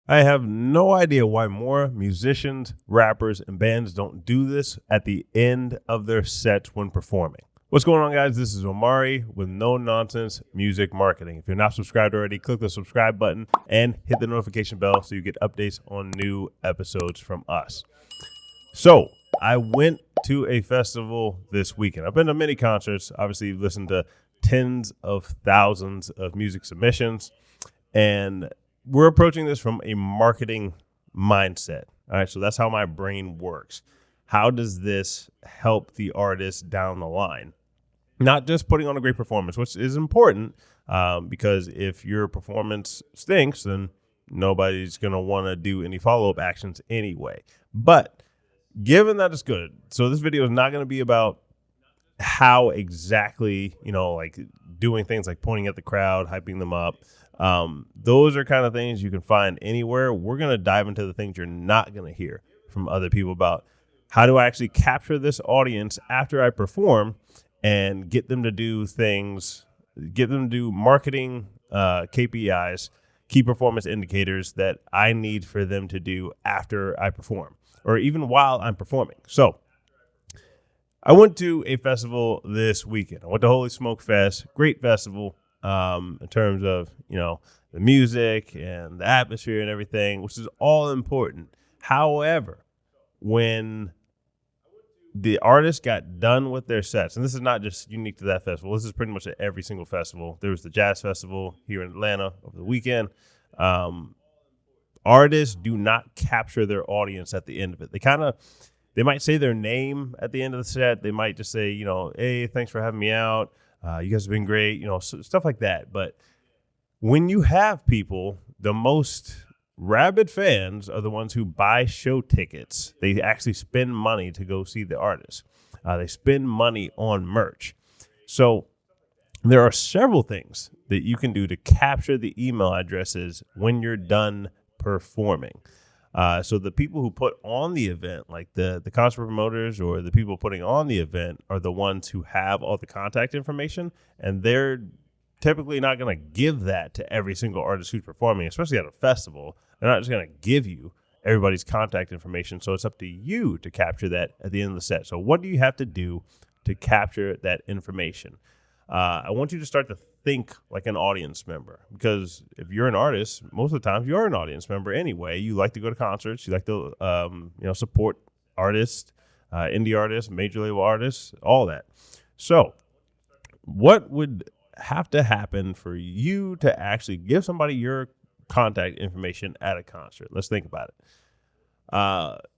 I have no idea why more musicians, rappers, and bands don't do this at the end of their sets when performing. What's going on, guys? This is Omari with No Nonsense Music Marketing. If you're not subscribed already, click the subscribe button and hit the notification bell so you get updates on new episodes from us. So I went to a festival this weekend. I've been to many concerts, obviously listened to tens of thousands of music submissions, and we're approaching this from a marketing mindset. All right, so that's how my brain works. How does this help the artist down the line? Not just putting on a great performance, which is important, because if your performance stinks, then nobody's going to want to do any follow-up actions anyway. But given that it's good, so this video is not going to be about how exactly, like doing things like pointing at the crowd, hyping them up. Those are kind of things you can find anywhere. We're going to dive into the things you're not going to hear from other people about. How do I actually capture this audience after I perform and get them to do things, get them to do marketing KPIs, key performance indicators that I need for them to do after I perform or even while I'm performing. So I went to a festival this weekend. I went to Holy Smoke Fest, great festival in terms of, the music and the atmosphere and everything, which is all important. However, when the artists got done with their sets, and this is not just unique to that festival, this is pretty much at every single festival. There was the Jazz Festival here in Atlanta over the weekend. Artists do not capture their audience at the end of it. They might say their name at the end of the set. They might just say, hey, thanks for having me out. You guys have been great, stuff like that. But when you have people, the most rabid fans are the ones who buy show tickets. They actually spend money to go see the artist. They spend money on merch. So there are several things that you can do to capture the email addresses when you're done performing. So the people who put on the event, like the concert promoters or the people putting on the event, are the ones who have all the contact information, and they're typically not going to give that to every single artist who's performing, especially at a festival. They're not just going to give you everybody's contact information. So it's up to you to capture that at the end of the set. So what do you have to do to capture that information? I want you to start to think like an audience member, because if you're an artist, most of the time you're an audience member anyway. You like to go to concerts. You like to, support artists, indie artists, major label artists, all that. So what would have to happen for you to actually give somebody your contact information at a concert? Let's think about it.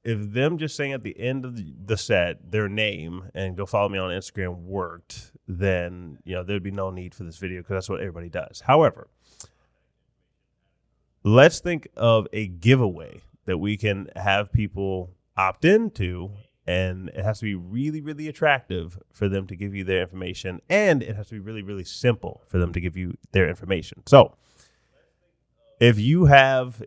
If them just saying at the end of the set their name and go follow me on Instagram worked, then there'd be no need for this video, because that's what everybody does. However, let's think of a giveaway that we can have people opt into, and it has to be really, really attractive for them to give you their information, and it has to be really, really simple for them to give you their information. So if you have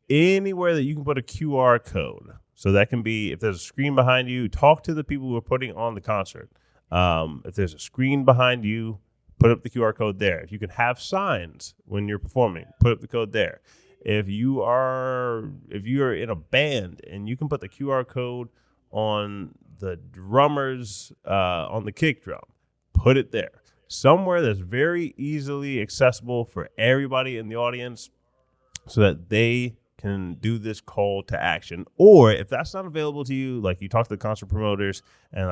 anywhere that you can put a QR code, so that can be, if there's a screen behind you, talk to the people who are putting on the concert. If there's a screen behind you, put up the QR code there. If you can have signs when you're performing, put up the code there. If you are in a band and you can put the QR code on the drummers, on the kick drum, put it there. Somewhere that's very easily accessible for everybody in the audience, so that they can do this call to action. Or if that's not available to you, like you talk to the concert promoters and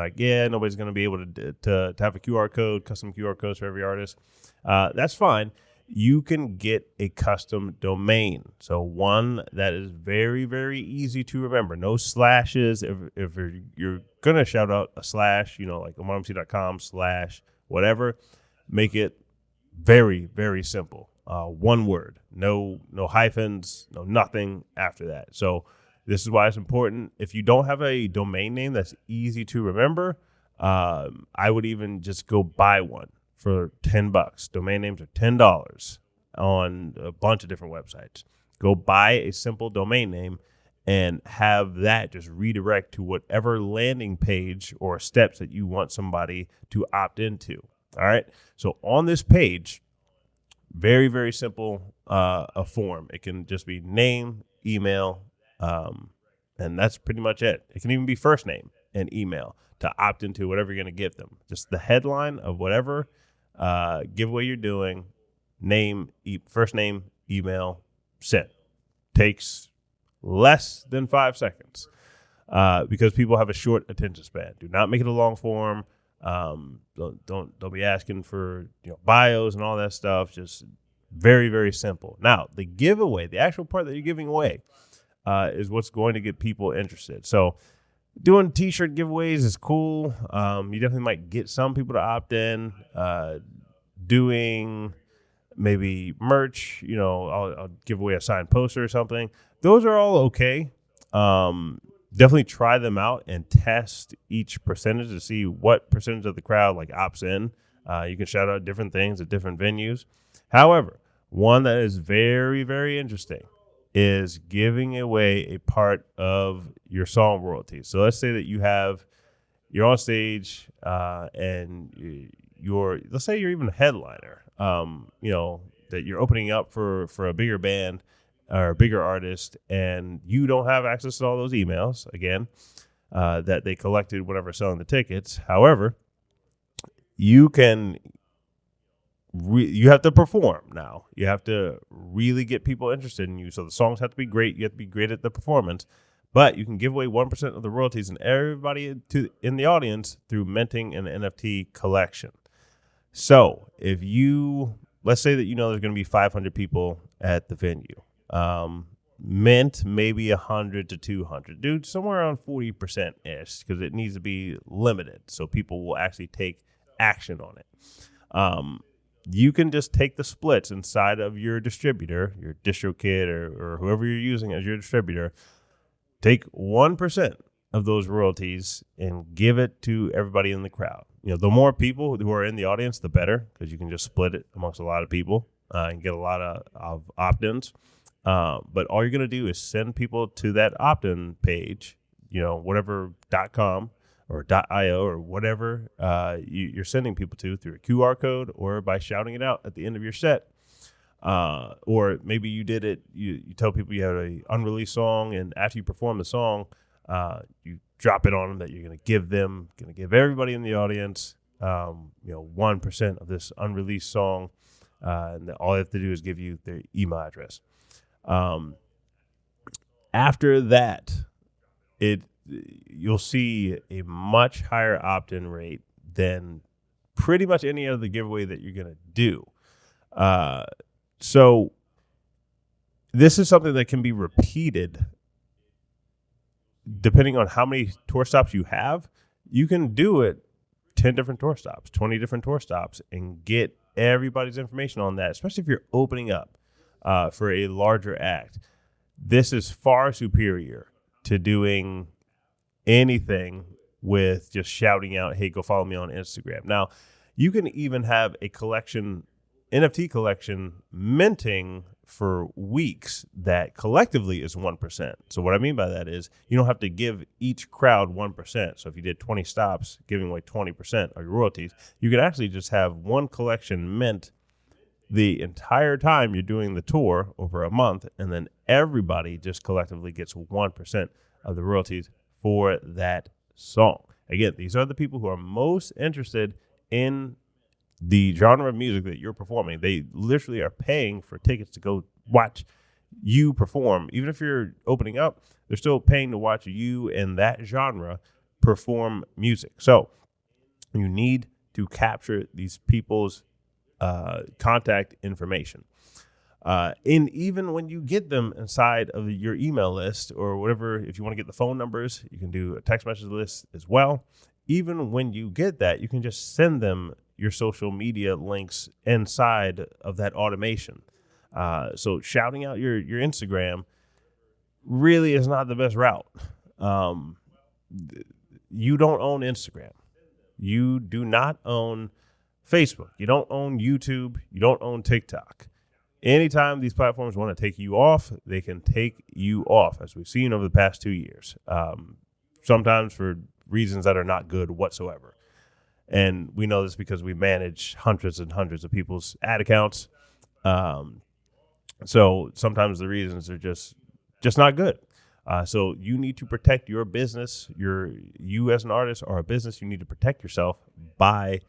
nobody's going to be able to have a QR code, custom QR codes for every artist. That's fine. You can get a custom domain. So one that is very, very easy to remember. No slashes. If you're going to shout out a slash, like omarmc.com/ whatever, make it very, very simple. One word, no hyphens, no nothing after that. So this is why it's important. If you don't have a domain name that's easy to remember, I would even just go buy one for $10. Domain names are $10 on a bunch of different websites. Go buy a simple domain name and have that just redirect to whatever landing page or steps that you want somebody to opt into. All right. So on this page, very, very simple a form. It can just be name, email, and that's pretty much it. It can even be first name and email to opt into whatever you're going to give them. Just the headline of whatever giveaway you're doing, first name, email, send. Takes less than 5 seconds because people have a short attention span. Do not make it a long form. Don't be asking for bios and all that stuff. Just very, very simple. Now, the giveaway, the actual part that you're giving away, is what's going to get people interested. So doing t-shirt giveaways is cool. You definitely might get some people to opt in. Doing maybe merch, I'll give away a signed poster or something. Those are all okay. Definitely try them out and test each percentage to see what percentage of the crowd opts in. You can shout out different things at different venues. However, one that is very, very interesting is giving away a part of your song royalties. So let's say that you're on stage and let's say you're even a headliner, that you're opening up for a bigger band or a bigger artist, and you don't have access to all those emails, again, that they collected whenever selling the tickets. However, you have to perform now. You have to really get people interested in you. So the songs have to be great. You have to be great at the performance. But you can give away 1% of the royalties and everybody in the audience through minting an NFT collection. So if let's say that there's going to be 500 people at the venue. Mint maybe 100 to 200. Dude, somewhere around 40%-ish because it needs to be limited so people will actually take action on it. You can just take the splits inside of your distributor, your DistroKid or whoever you're using as your distributor. Take 1% of those royalties and give it to everybody in the crowd. The more people who are in the audience, the better, because you can just split it amongst a lot of people and get a lot of opt-ins. But all you're going to do is send people to that opt-in page, whatever .com or .io or whatever you're sending people to through a QR code or by shouting it out at the end of your set. Or maybe you did it, you tell people you had an unreleased song, and after you perform the song, you drop it on them that you're going to give everybody in the audience, 1% of this unreleased song. And all they have to do is give you their email address. After that, you'll see a much higher opt-in rate than pretty much any other giveaway that you're going to do. So this is something that can be repeated depending on how many tour stops you have. You can do it 10 different tour stops, 20 different tour stops, and get everybody's information on that, especially if you're opening up for a larger act. This is far superior to doing anything with just shouting out, hey, go follow me on Instagram. Now, you can even have a NFT collection minting for weeks that collectively is 1%. So what I mean by that is you don't have to give each crowd 1%. So if you did 20 stops, giving away 20% of your royalties, you could actually just have one collection mint the entire time you're doing the tour over a month, and then everybody just collectively gets 1% of the royalties for that song. Again, these are the people who are most interested in the genre of music that you're performing. They literally are paying for tickets to go watch you perform. Even if you're opening up, they're still paying to watch you in that genre perform music. So you need to capture these people's contact information. And even when you get them inside of your email list or whatever, if you want to get the phone numbers, you can do a text message list as well. Even when you get that, you can just send them your social media links inside of that automation. So shouting out your Instagram really is not the best route. You don't own Instagram. You do not own Facebook. You don't own YouTube. You don't own TikTok. Anytime these platforms want to take you off, they can take you off, as we've seen over the past 2 years, sometimes for reasons that are not good whatsoever. And we know this because we manage hundreds and hundreds of people's ad accounts. So sometimes the reasons are just just not good. So you need to protect your business. You as an artist or a business, you need to protect yourself by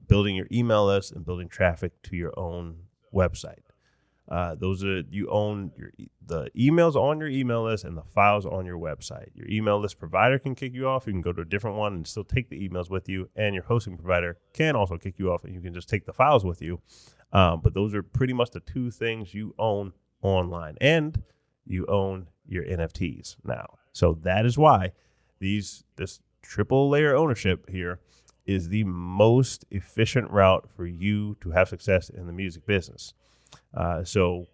building your email list and building traffic to your own website. Those are you own the emails on your email list and the files on your website. Your email list provider can kick you off. You can go to a different one and still take the emails with you. And your hosting provider can also kick you off, and you can just take the files with you. But those are pretty much the two things you own online, and you own your NFTs now. So that is why this triple layer ownership here is the most efficient route for you to have success in the music business. So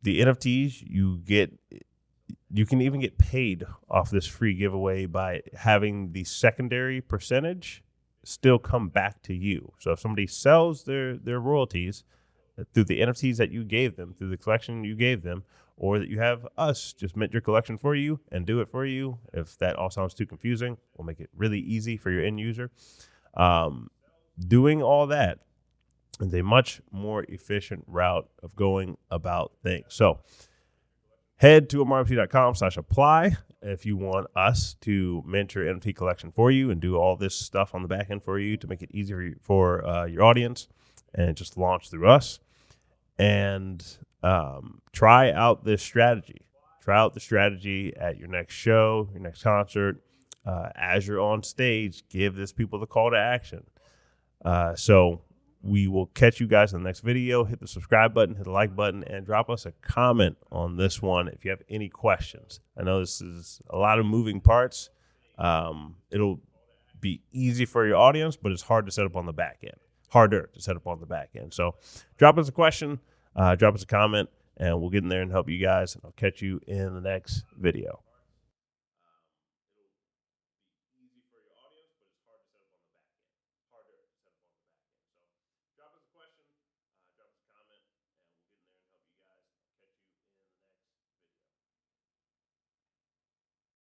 the NFTs you can even get paid off this free giveaway by having the secondary percentage still come back to you. So if somebody sells their royalties through the NFTs that you gave them, through the collection you gave them, or that you have us just mint your collection for you and do it for you. If that all sounds too confusing, we'll make it really easy for your end user. Doing all that is a much more efficient route of going about things. So head to amarmt.com/apply if you want us to mint your NFT collection for you and do all this stuff on the back end for you to make it easier for your audience, and just launch through us. And try out this strategy. Try out the strategy at your next show, your next concert. As you're on stage, give this people the call to action. So we will catch you guys in the next video. Hit the subscribe button, hit the like button, and drop us a comment on this one if you have any questions. I know this is a lot of moving parts. It'll be easy for your audience, but it's hard to set up on the back end. Harder to set up on the back end. So drop us a question, drop us a comment, and we'll get in there and help you guys. I'll catch you in the next video.